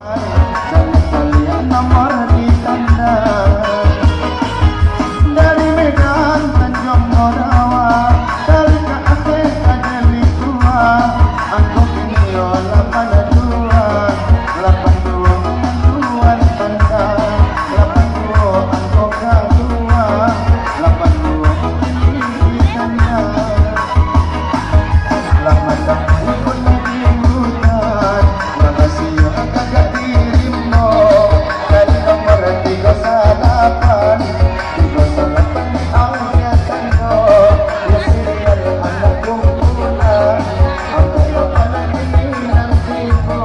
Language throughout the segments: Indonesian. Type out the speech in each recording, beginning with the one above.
Kalian nomor di tanda dari Medan Tanjung Morawa dari ke Aceh Kadeli tua aku kini lapan dua tuan tanda 82 aku kedua 82 di tanda selamat datang pun di hutan makasih yang kagak dirimu dari nomor 308 di awalnya tango ya serial anak kumpulan aku bakalan ini nantiku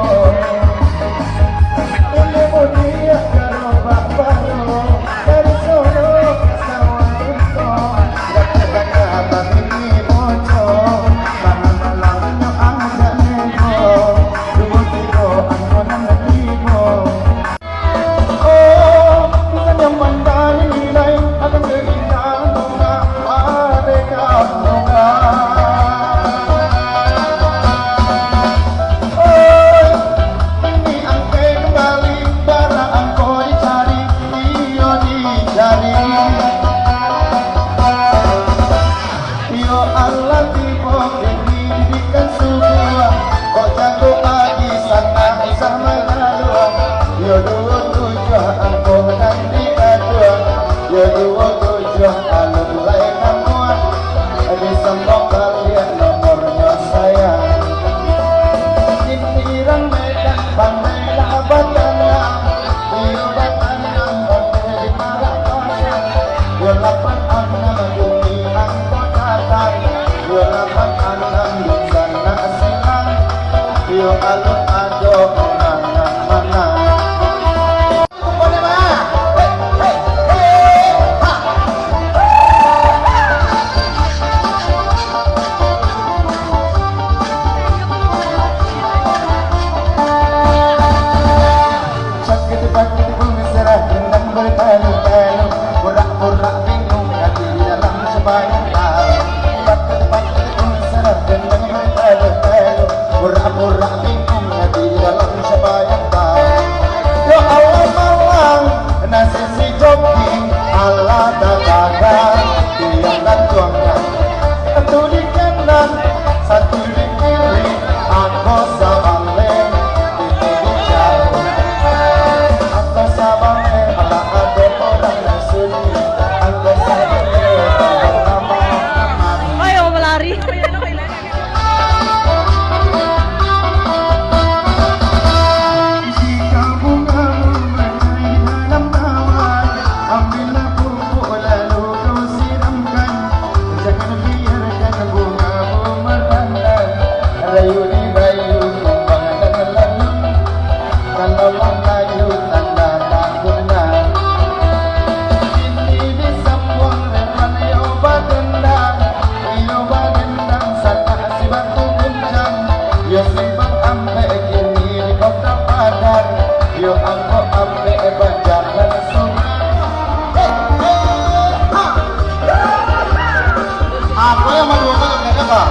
ilmu dia gerobak baru dari Solo ke Sawalunto gak abang ini bocor mana malangnya angga nego dua tiga angkonan tibo oh bukan yang mandai nilai akan keindahan bunga adeka bunga ini angke kembali barang angko dicari iyo dicari iyo Allah tiba kini didikan sebuah kok jago pagi sana sama dua yo dua tujuh angko nanti kedua yo dua tujuh kalau mulai namuan di sembok kalian nomornya saya Sintiran Medan pandai lah batana iyo batana pandai di Malakaya yo 86 bumi angko datang yo 86 di sana silang yo alun ado mana boleh mana sakit pagi bumi serah gendang bertalu-talu pura-pura bingung hati di dalam sebanyak tahu sakit bumi serah gendang bertalu-talu pura-pura bingung hati di dalam sebanyak tahu ya Allah malang nasi si joki Allah dadakan tiang dan tuangkan satu di kanan satu di kiri aku sabale di jauh aku sabale malah ada orang yang sunyi aku sabale nama-nama Ayo melari. jika bunga memenuhi dalam awan ambillah pupuk lalu kau siramkan jangan biarkan bungamu merandang rayu di bayu kumbang dan lalu kalau layu tanda tak guna ini disambung dengan yoba dendang sana si batu guncang yo simpan ampe kini di kota Padang yo angko ampe banjar dan sungai apa yang mau ngomong ke Pak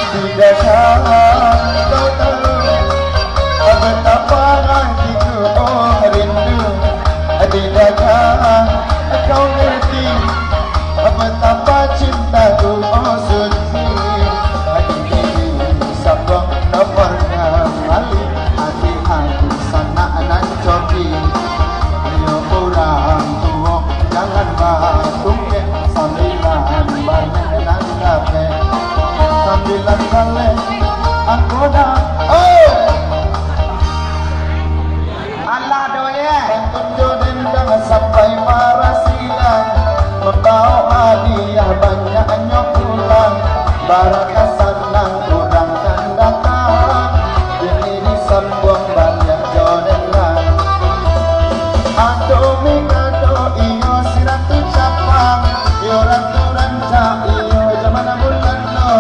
di desa kau tahu betapa hatiku oh rindu di dada kau ngerti betapa cintaku oh suci hati sabang nomornya kali hati aku sana nan coki yo orang tua jangan batung ke sambilan banyak dan kafe sambilan kali aku dah oh Allah doya tunjuk dendang sampai para silang membawa hadiah banyaknya pulang barakah senang kurang tanda tangan ini disambung banyak jodohan aduh mikado iyo siratu capang iyo ratu ranca iyo zaman bulan no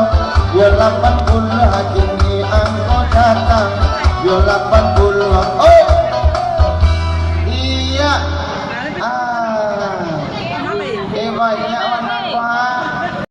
iyo 80 kini angko datang iyo 80